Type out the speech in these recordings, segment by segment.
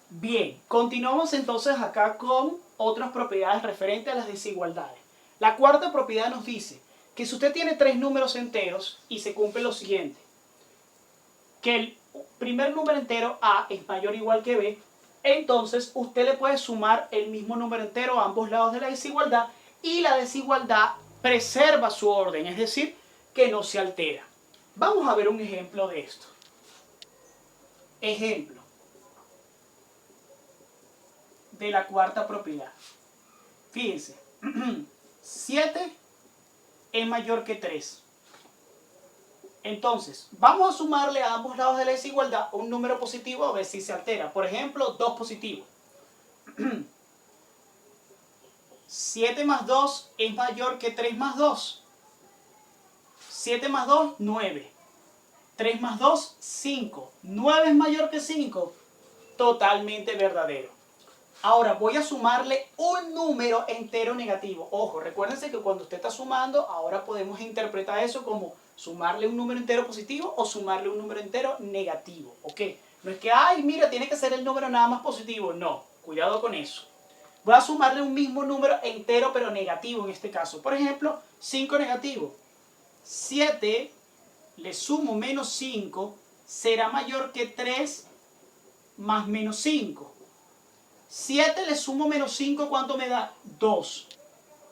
Bien, continuamos entonces acá con otras propiedades referentes a las desigualdades. La cuarta propiedad nos dice que si usted tiene tres números enteros y se cumple lo siguiente, que el primer número entero A es mayor o igual que B, entonces usted le puede sumar el mismo número entero a ambos lados de la desigualdad y la desigualdad preserva su orden, es decir, que no se altera. Vamos a ver un ejemplo de esto. Ejemplo de la cuarta propiedad. Fíjense, 7 es mayor que 3. Entonces, vamos a sumarle a ambos lados de la desigualdad un número positivo a ver si se altera. Por ejemplo, 2 positivo. 7 más 2 es mayor que 3 más 2. 7 más 2, 9. 3 más 2, 5. 9 es mayor que 5. Totalmente verdadero. Ahora voy a sumarle un número entero negativo. Ojo, recuérdense que cuando usted está sumando, ahora podemos interpretar eso como sumarle un número entero positivo o sumarle un número entero negativo. ¿Ok? No es que, ay, mira, tiene que ser el número nada más positivo. No, cuidado con eso. Voy a sumarle un mismo número entero pero negativo en este caso. Por ejemplo, 5 negativo. 7 le sumo menos 5 será mayor que 3 más menos 5. 7 le sumo menos 5, ¿cuánto me da? 2.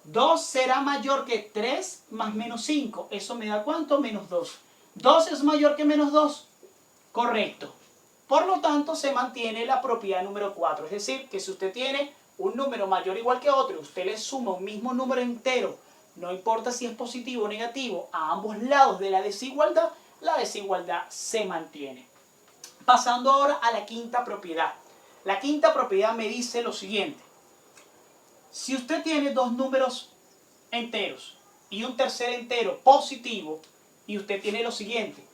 2 será mayor que 3 más menos 5. Eso me da ¿cuánto? Menos 2. 2 es mayor que menos 2. Correcto. Por lo tanto, se mantiene la propiedad número 4. Es decir, que si usted tiene un número mayor o igual que otro, usted le suma un mismo número entero, no importa si es positivo o negativo, a ambos lados de la desigualdad se mantiene. Pasando ahora a la quinta propiedad. La quinta propiedad me dice lo siguiente. Si usted tiene dos números enteros y un tercer entero positivo, y usted tiene lo siguiente,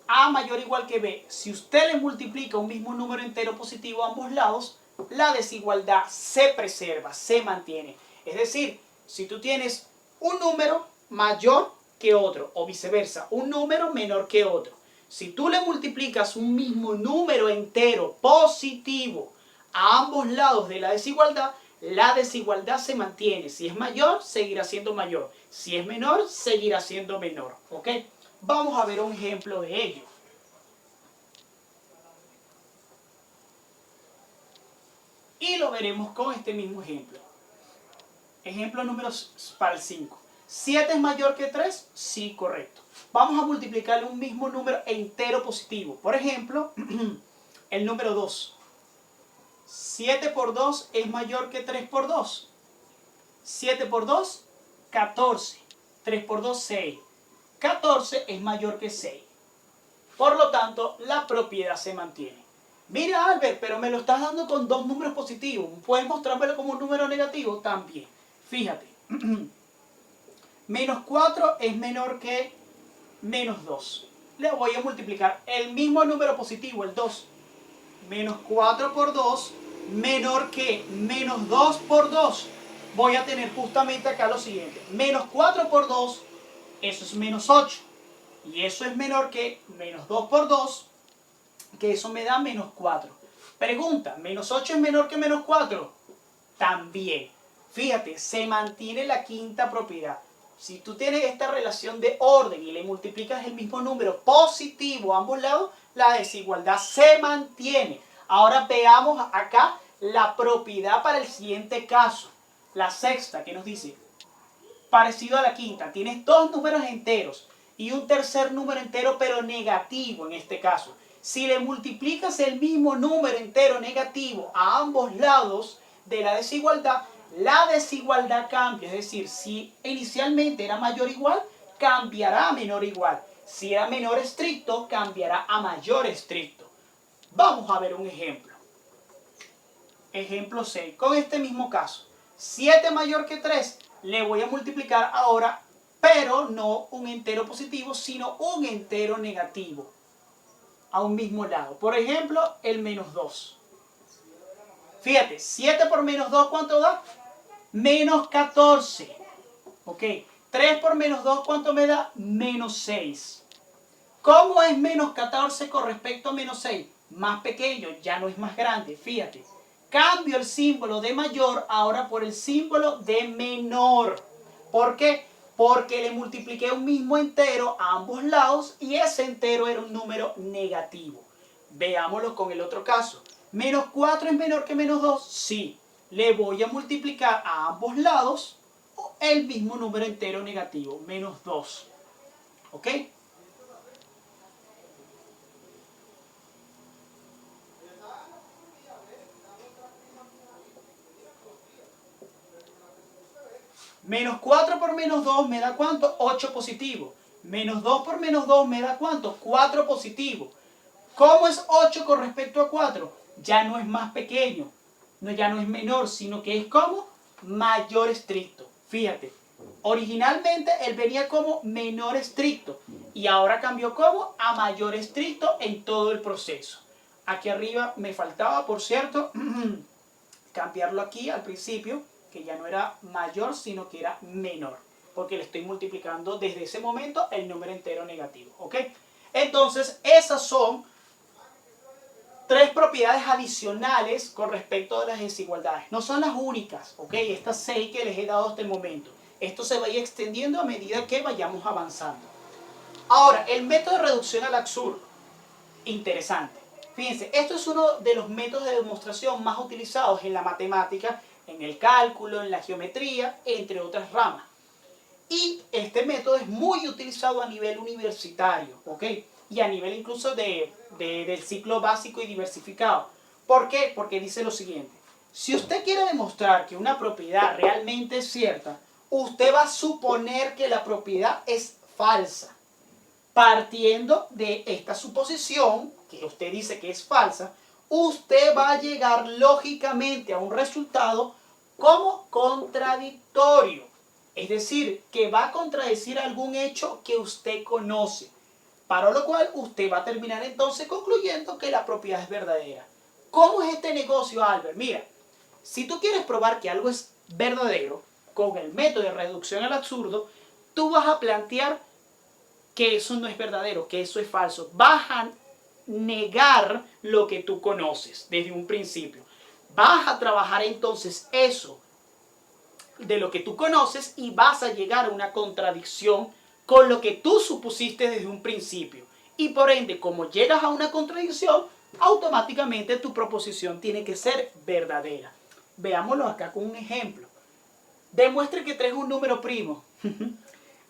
A mayor o igual que B, si usted le multiplica un mismo número entero positivo a ambos lados, la desigualdad se preserva, se mantiene. Es decir, si tú tienes un número mayor que otro, o viceversa, un número menor que otro, si tú le multiplicas un mismo número entero positivo a ambos lados de la desigualdad se mantiene. Si es mayor, seguirá siendo mayor. Si es menor, seguirá siendo menor. ¿Ok? Vamos a ver un ejemplo de ello. Y lo veremos con este mismo ejemplo. Ejemplo número para el 5. ¿7 es mayor que 3? Sí, correcto. Vamos a multiplicarle un mismo número entero positivo. Por ejemplo, el número 2. 7 por 2 es mayor que 3 por 2. 7 por 2, 14. 3 por 2, 6. 14 es mayor que 6. Por lo tanto, la propiedad se mantiene. Mira, Albert, pero me lo estás dando con dos números positivos. ¿Puedes mostrármelo como un número negativo? También. Fíjate. Menos 4 es menor que menos 2. Le voy a multiplicar el mismo número positivo, el 2. Menos 4 por 2, menor que menos 2 por 2. Voy a tener justamente acá lo siguiente. Menos 4 por 2, eso es menos 8. Y eso es menor que menos 2 por 2, que eso me da menos 4. Pregunta, ¿menos 8 es menor que menos 4? También. Fíjate, se mantiene la quinta propiedad. Si tú tienes esta relación de orden y le multiplicas el mismo número positivo a ambos lados, la desigualdad se mantiene. Ahora veamos acá la propiedad para el siguiente caso. La sexta, que nos dice, parecido a la quinta, tienes dos números enteros y un tercer número entero pero negativo en este caso. Si le multiplicas el mismo número entero negativo a ambos lados de la desigualdad cambia. Es decir, si inicialmente era mayor o igual, cambiará a menor o igual. Si era menor estricto, cambiará a mayor estricto. Vamos a ver un ejemplo. Ejemplo 6. Con este mismo caso. 7 mayor que 3. Le voy a multiplicar ahora, pero no un entero positivo, sino un entero negativo. A un mismo lado. Por ejemplo, el menos 2. Fíjate, 7 por menos 2, ¿cuánto da? Menos 14. Ok. 3 por menos 2, ¿cuánto me da? Menos 6. ¿Cómo es menos 14 con respecto a menos 6? más pequeño, ya no es más grande, fíjate. Cambio el símbolo de mayor ahora por el símbolo de menor. ¿Por qué? Porque le multipliqué un mismo entero a ambos lados y ese entero era un número negativo. Veámoslo con el otro caso. ¿Menos 4 es menor que menos 2? Sí. Le voy a multiplicar a ambos lados el mismo número entero negativo, menos 2. ¿Ok? Menos 4 por menos 2 me da ¿cuánto? 8 positivo. Menos 2 por menos 2 me da ¿cuánto? 4 positivo. ¿Cómo es 8 con respecto a 4? Ya no es más pequeño, no, ya no es menor, sino que es como mayor estricto. Fíjate, originalmente él venía como menor estricto y ahora cambió como a mayor estricto en todo el proceso. Aquí arriba me faltaba, por cierto, cambiarlo aquí al principio, que ya no era mayor, sino que era menor, porque le estoy multiplicando desde ese momento el número entero negativo, ¿ok? Entonces, esas son 3 propiedades adicionales con respecto a las desigualdades. No son las únicas, ¿ok? Estas 6 que les he dado hasta el momento. Esto se va a ir extendiendo a medida que vayamos avanzando. Ahora, el método de reducción al absurdo. Interesante. Fíjense, esto es uno de los métodos de demostración más utilizados en la matemática, en el cálculo, en la geometría, entre otras ramas. Y este método es muy utilizado a nivel universitario, ¿ok? Y a nivel incluso del ciclo básico y diversificado. ¿Por qué? Porque dice lo siguiente. Si usted quiere demostrar que una propiedad realmente es cierta, usted va a suponer que la propiedad es falsa. Partiendo de esta suposición, que usted dice que es falsa, usted va a llegar lógicamente a un resultado como contradictorio. Es decir, que va a contradecir algún hecho que usted conoce. Para lo cual usted va a terminar entonces concluyendo que la propiedad es verdadera. ¿Cómo es este negocio, Albert? Mira, si tú quieres probar que algo es verdadero, con el método de reducción al absurdo, tú vas a plantear que eso no es verdadero, que eso es falso. Vas a negar lo que tú conoces desde un principio. Vas a trabajar entonces eso de lo que tú conoces y vas a llegar a una contradicción con lo que tú supusiste desde un principio. Y por ende, como llegas a una contradicción, automáticamente tu proposición tiene que ser verdadera. Veámoslo acá con un ejemplo. Demuestre que 3 es un número primo.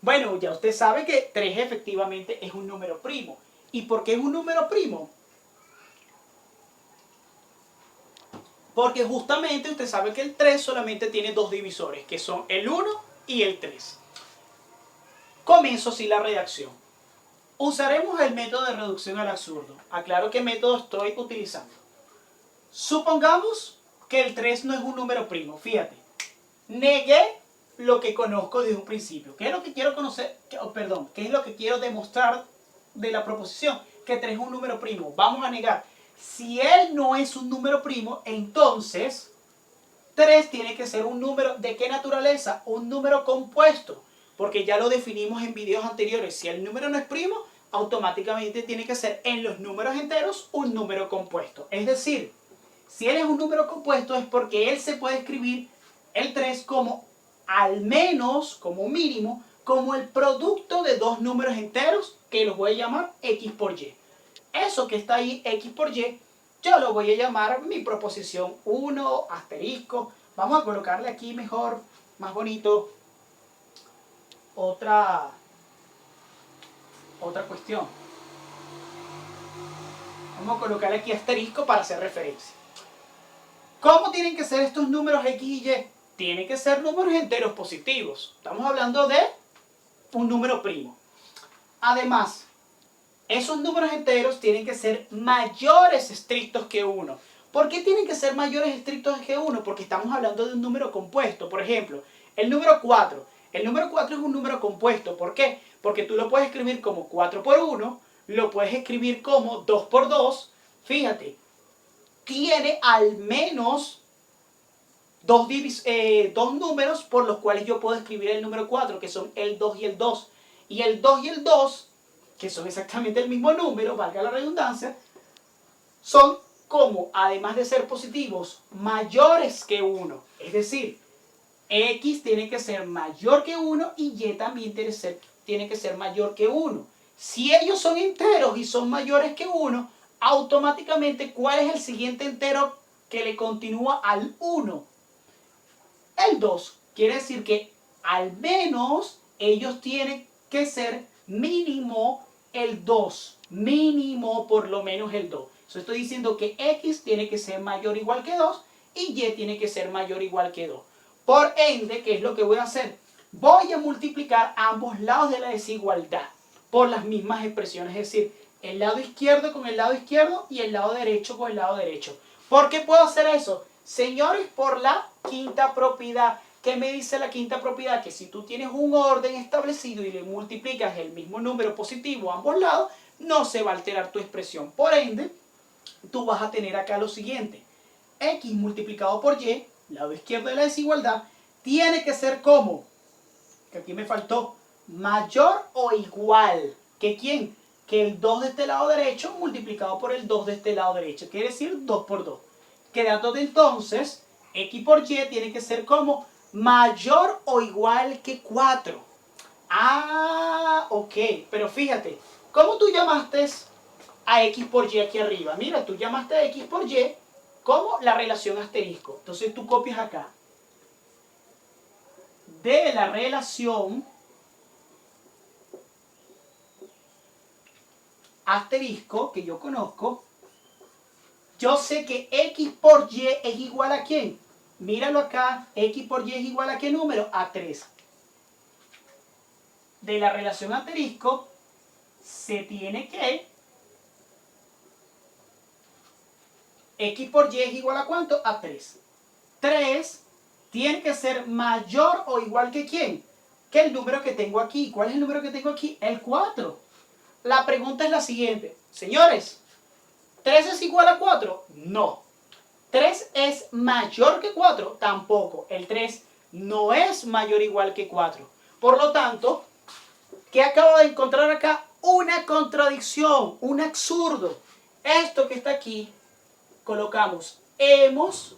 Bueno, ya usted sabe que 3 efectivamente es un número primo. ¿Y por qué es un número primo? Porque justamente usted sabe que el 3 solamente tiene 2 divisores, que son el 1 y el 3. Comienzo así la redacción. Usaremos el método de reducción al absurdo. Aclaro qué método estoy utilizando. Supongamos que el 3 no es un número primo. Fíjate, negué lo que conozco desde un principio. ¿Qué es lo que quiero conocer? ¿Qué es lo que quiero demostrar de la proposición? Que 3 es un número primo. Vamos a negar. Si él no es un número primo, entonces 3 tiene que ser un número, ¿de qué naturaleza? Un número compuesto, porque ya lo definimos en videos anteriores. Si el número no es primo, automáticamente tiene que ser en los números enteros un número compuesto. Es decir, si él es un número compuesto es porque él se puede escribir el 3 como al menos, como mínimo, como el producto de 2 números enteros que los voy a llamar X por Y. Eso que está ahí, X por Y, yo lo voy a llamar mi proposición 1, asterisco. Vamos a colocarle aquí mejor, más bonito, otra cuestión. Vamos a colocarle aquí asterisco para hacer referencia. ¿Cómo tienen que ser estos números X y Y? Tienen que ser números enteros positivos. Estamos hablando de un número primo. Además, esos números enteros tienen que ser mayores estrictos que 1. ¿Por qué tienen que ser mayores estrictos que 1? Porque estamos hablando de un número compuesto. Por ejemplo, el número 4. El número 4 es un número compuesto. ¿Por qué? Porque tú lo puedes escribir como 4 por 1, lo puedes escribir como 2 por 2. Fíjate, tiene al menos dos números por los cuales yo puedo escribir el número 4, que son el 2 y el 2. Y el 2 y el 2, que son exactamente el mismo número, valga la redundancia, son como, además de ser positivos, mayores que 1. Es decir, X tiene que ser mayor que 1 y Y también tiene que ser mayor que 1. Si ellos son enteros y son mayores que 1, automáticamente, ¿cuál es el siguiente entero que le continúa al 1? El 2. Quiere decir que al menos ellos tienen que ser mínimo el 2. Mínimo por lo menos el 2. Eso estoy diciendo que X tiene que ser mayor o igual que 2 y Y tiene que ser mayor o igual que 2. Por ende, ¿qué es lo que voy a hacer? Voy a multiplicar ambos lados de la desigualdad por las mismas expresiones, es decir, el lado izquierdo con el lado izquierdo y el lado derecho con el lado derecho. ¿Por qué puedo hacer eso? Señores, por la quinta propiedad. ¿Qué me dice la quinta propiedad? Que si tú tienes un orden establecido y le multiplicas el mismo número positivo a ambos lados, no se va a alterar tu expresión. Por ende, tú vas a tener acá lo siguiente. X multiplicado por Y, lado izquierdo de la desigualdad, tiene que ser como, que aquí me faltó, mayor o igual que ¿quién? Que el 2 de este lado derecho multiplicado por el 2 de este lado derecho. Quiere decir 2 por 2. Quedándote entonces, X por Y tiene que ser como mayor o igual que 4. Ah, ok. Pero fíjate, ¿cómo tú llamaste a X por Y aquí arriba? Mira, tú llamaste a X por Y como la relación asterisco. Entonces tú copias acá. De la relación asterisco que yo conozco, yo sé que X por Y es igual a ¿quién? Míralo acá, X por Y es igual a ¿qué número? A 3. De la relación asterisco se tiene que X por Y es igual a ¿cuánto? A 3. 3 tiene que ser mayor o igual que ¿quién? Que el número que tengo aquí. ¿Cuál es el número que tengo aquí? El 4. La pregunta es la siguiente. Señores, ¿3 es igual a 4? No. ¿3 es mayor que 4? Tampoco. El 3 no es mayor o igual que 4. Por lo tanto, ¿qué acabo de encontrar acá? Una contradicción, un absurdo. Esto que está aquí, colocamos, hemos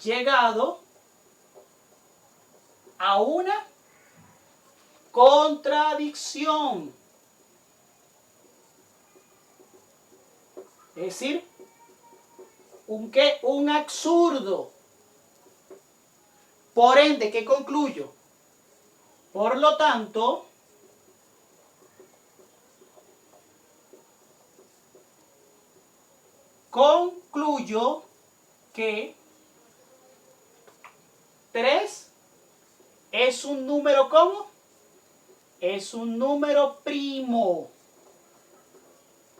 llegado a una contradicción. Es decir, ¿un qué? Un absurdo. Por ende, ¿qué concluyo? Por lo tanto, concluyo que 3 es un número ¿cómo? Es un número primo.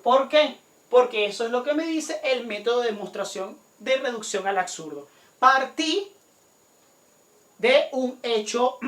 ¿Por qué? Porque eso es lo que me dice el método de demostración de reducción al absurdo. Partí de un hecho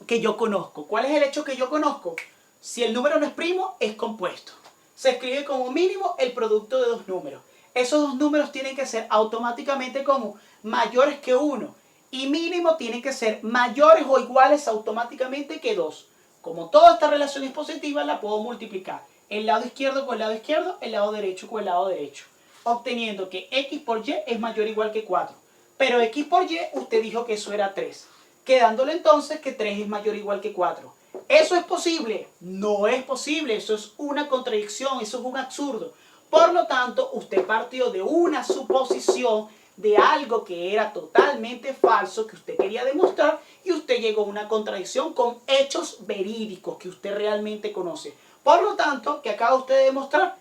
que yo conozco. ¿Cuál es el hecho que yo conozco? Si el número no es primo, es compuesto. Se escribe como mínimo el producto de dos números. Esos dos números tienen que ser automáticamente como mayores que 1. Y mínimo tienen que ser mayores o iguales automáticamente que 2. Como toda esta relación es positiva, la puedo multiplicar. El lado izquierdo con el lado izquierdo, el lado derecho con el lado derecho. Obteniendo que X por Y es mayor o igual que 4. Pero X por Y, usted dijo que eso era 3. Quedándole entonces que 3 es mayor o igual que 4. ¿Eso es posible? No es posible. Eso es una contradicción, eso es un absurdo. Por lo tanto, usted partió de una suposición de algo que era totalmente falso, que usted quería demostrar, y usted llegó a una contradicción con hechos verídicos que usted realmente conoce. Por lo tanto, ¿qué acaba usted de demostrar?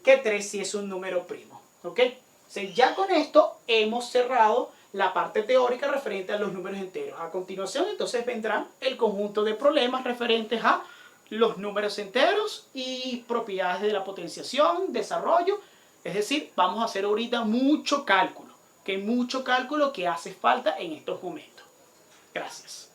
Que 3 sí es un número primo. ¿Ok? Entonces, ya con esto hemos cerrado la parte teórica referente a los números enteros. A continuación, entonces, vendrán el conjunto de problemas referentes a los números enteros y propiedades de la potenciación, desarrollo. Es decir, vamos a hacer ahorita mucho cálculo que hace falta en estos momentos. Gracias.